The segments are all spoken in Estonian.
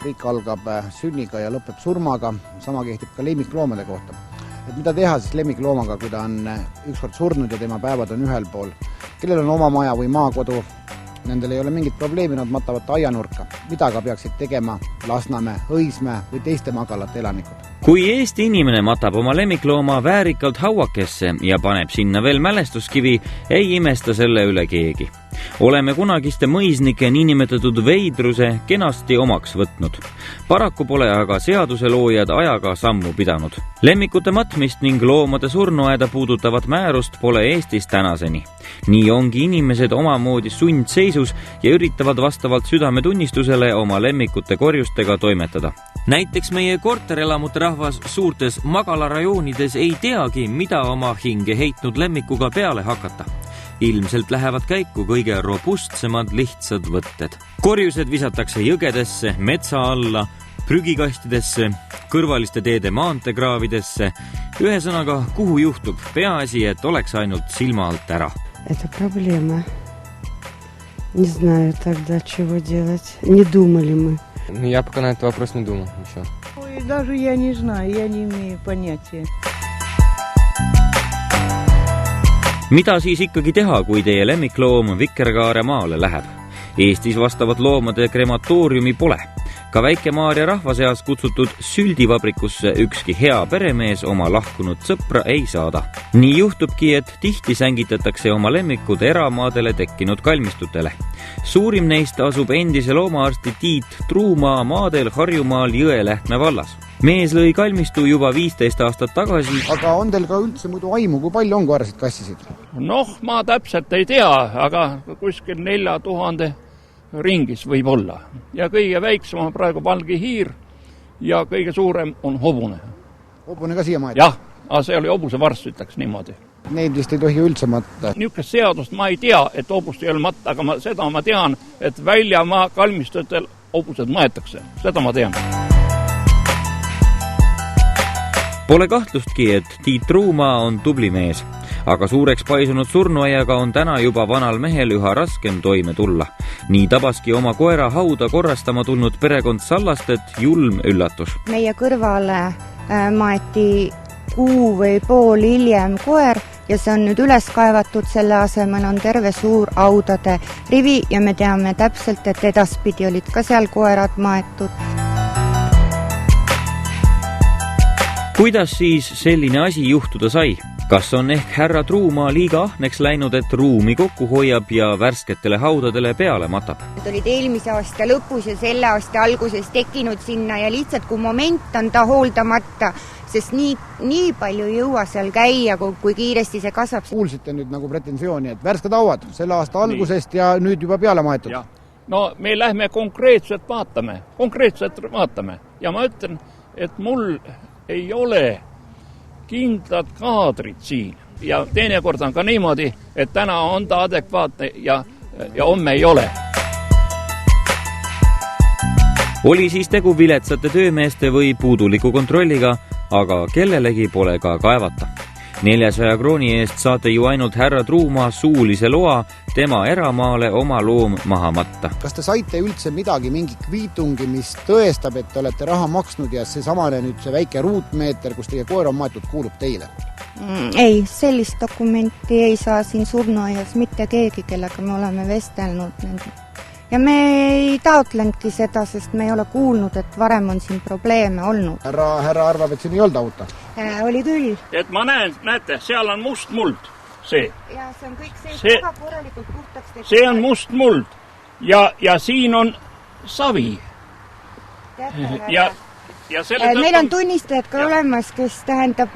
kõik algab sünniga ja lõpeb surmaga, sama kehtib ka lemmikloomade kohta. Et mida teha siis lemmikloomaga, kui ta on ükskord surnud ja tema päevad on ühel pool. Kellel on oma maja või maakodu, nendel ei ole mingit probleemi, nad matavad aianurka. Mida ka peaksid tegema Lasnamäe, Õismäe või teiste magalate elanikud? Kui Eesti inimene matab oma lemmiklooma väärikalt hauakesse ja paneb sinna veel mälestuskivi, ei imesta selle üle keegi. Oleme kunagiste mõisnike niinimetatud veidruse kenasti omaks võtnud. Paraku pole aga seaduseloojad ajaga sammu pidanud. Lemmikute matmist ning loomade surnuaeda puudutavat määrust pole Eestis tänaseni. Nii ongi inimesed omamoodi sundseisus ja üritavad vastavalt südametunnistusele oma lemmikute korjustega toimetada. Näiteks meie korterelamute rahvas suurtes magalarajoonides ei teagi, mida oma hinge heitnud lemmikuga peale hakata. Ilmselt lähevad käiku kõige robustsemad lihtsad võtted. Korjused visatakse jõgedesse, metsa alla, prügikastidesse, kõrvaliste teede maanteegraavidesse. Ühesõnaga, kuhu juhtub, peaasi, et oleks ainult silma alt ära. Это проблема. Не знаю тогда, чего делать. Не думали мы. Я пока на этот вопрос не думал еще. Ой, даже я не знаю, я не имею понятия. Mida siis ikkagi teha, kui teie lemmikloom Vikerkaare maale läheb? Eestis vastavat loomade krematooriumi pole. Ka Väike-Maarja rahva seas kutsutud süldivabrikusse ükski hea peremees oma lahkunud sõpra ei saada. Nii juhtubki, et tihti sängitatakse oma lemmikud eramaadele tekkinud kalmistutele. Suurim neist asub endise loomaarsti Tiit Truumaa maadel Harjumaal Jõelähtme vallas. Mees lõi kalmistu juba 15 aastat tagasi. Aga on teil ka üldse muidu aimu, kui palju on koerasid kassisid? Ma täpselt ei tea, aga kuskil 4000 ringis võib olla. Ja kõige väiksem on praegu valge hiir ja kõige suurem on hobune. Hobune ka siia maja? Jah, aga see oli hobuse varst, ütleks niimoodi. Neid vist ei tohi üldse matta. Niisugust seadust ma ei tea, et hobust ei ole matta, aga seda ma tean, et väljamaa kalmistutel hobused maetakse. Seda ma tean. Pole kahtlustki, et Tiit Truumaa on tubli mees, aga suureks paisunud surnuaiaga on täna juba vanal mehel üha raskem toime tulla. Nii tabaski oma koera hauda korrastama tulnud perekond Sallastet julm üllatus. Meie kõrvale maeti kuu või pool hiljem koer ja see on nüüd üles kaevatud, selle asemel on terve suur haudade rivi ja me teame täpselt, et edaspidi olid ka seal koerad maetud. Kuidas siis selline asi juhtuda sai? Kas on ehk härra Truumaa liiga ahneks läinud, et ruumi kokku hoiab ja värsketele haudadele peale matab? Need olid eelmise aasta lõpus ja selle aasta alguses tekkinud sinna ja lihtsalt kui moment on ta hooldamata, sest nii palju ei jõua seal käia, kui kiiresti see kasvab. Kuulsite nüüd nagu pretensiooni, et värsked hauad selle aasta algusest ja nüüd juba peale maetud? Ja. No me lähme konkreetselt vaatame ja ma ütlen, et mul ei ole kindlad kaadrid siin. Ja teinekord on ka niimoodi, et täna on ta adekvaatne ja homme ei ole. Oli siis tegu viletsate töömeeste või puuduliku kontrolliga, aga kellelegi pole ka kaevata. 400 krooni eest saate ju ainult härra Truumaa suulise loa tema eramaale oma loom maha matta. Kas te saite üldse midagi, mingi kviitungi, mis tõestab, et te olete raha maksnud ja seesamane nüüd see väike ruutmeeter, kus teie koer on maetud, kuulub teile? Ei, sellist dokumenti ei saa siin surnuaias mitte keegi, kellega me oleme vestelnud. Ja me ei taotlenudki seda, sest me ei ole kuulnud, et varem on siin probleeme olnud. Härra arvab, et siin ei olnud auta? Oli küll. Et ma näete, seal on must muld. See. Ja see on kõik see väga korralikult puhtaks tehtud. See on must muld ja siin on savi. Meil on tunnistajad ka olemas, kes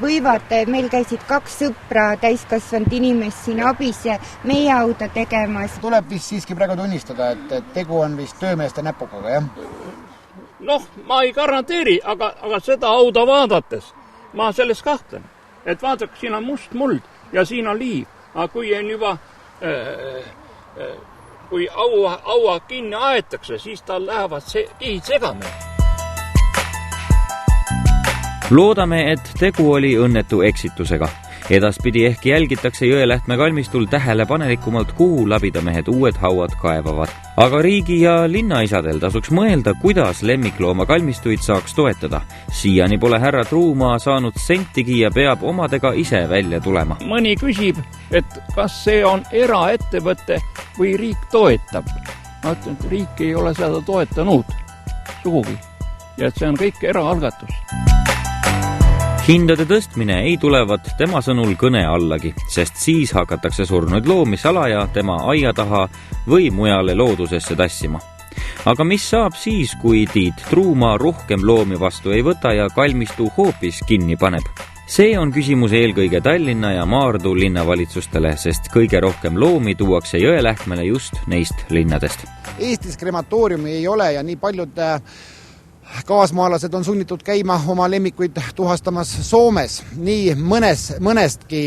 võivad, meil käisid 2 sõpra täiskasvanud inimest siin abis ja meie hauda tegemas. Tuleb vist siiski praegu tunnistada, et tegu on vist töömeeste näpukaga, jah? Ma ei garanteeri, aga seda hauda vaadates ma sellest kahtlen. Et vaadake, siin on must muld ja siin on liiv. Aga kui on juba kui haua kinni aetakse, siis tal lähevad kihid segama. loodame, et tegu oli õnnetu eksitusega. Edaspidi ehk jälgitakse Jõelähtme kalmistul tähelepanelikumalt, kuhu labidamehed uued hauad kaevavad. Aga riigi ja linnaisadel tasuks mõelda, kuidas lemmikloomakalmistuid saaks toetada. Siiani pole härra Truumaa saanud sentigi ja peab omadega ise välja tulema. Mõni küsib, et kas see on eraettevõte või riik toetab. Ma ütlen, et riik ei ole seda toetanud sugugi ja et see on kõik eraalgatus. Hindade tõstmine ei tulevat tema sõnul kõne allagi, sest siis hakatakse surnuid loomi salaja tema aia taha või mujale loodusesse tassima. Aga mis saab siis, kui Tiit Truumaa rohkem loomi vastu ei võta ja kalmistu hoopis kinni paneb? See on küsimus eelkõige Tallinna ja Maardu linnavalitsustele, sest kõige rohkem loomi tuuakse Jõelähtmele just neist linnadest. Eestis krematooriumi ei ole ja nii paljud kaasmaalased on sunnitud käima oma lemmikuid tuhastamas Soomes. Nii mõnestki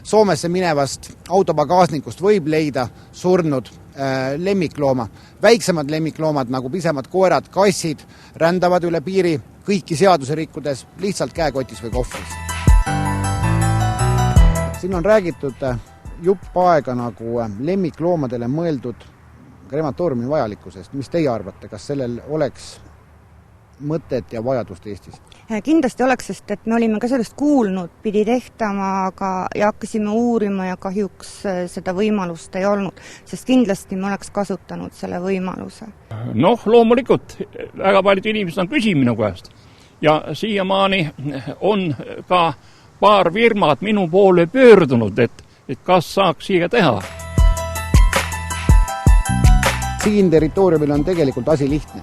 Soomesse minevast autopagaasnikust võib leida surnud lemmiklooma. Väiksemad lemmikloomad nagu pisemad koerad, kassid rändavad üle piiri kõiki seaduse rikkudes lihtsalt käekotis või kohvris. Siin on räägitud jupp aega nagu lemmikloomadele mõeldud krematooriumi vajalikkusest. Mis teie arvate, kas sellel oleks mõtet ja vajadust Eestis? Kindlasti oleks, sest et me olime ka sellest kuulnud, pidi tehtama ja hakkasime uurima ja kahjuks seda võimalust ei olnud, sest kindlasti me oleks kasutanud selle võimaluse. Noh, loomulikult väga paljud inimesed on küsinud minu käest ja siiamaani on ka paar firmat minu poole pöördunud, et kas saaks siia teha. Siin territooriumil on tegelikult asi lihtne.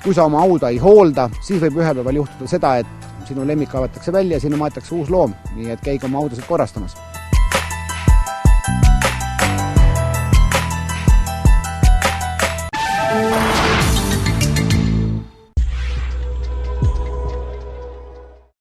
Kui sa oma auda ei hoolda, siis võib ühel päeval juhtuda seda, et sinu lemmik kaevatakse välja ja sinna maetakse uus loom, nii et käige oma audasid korrastamas.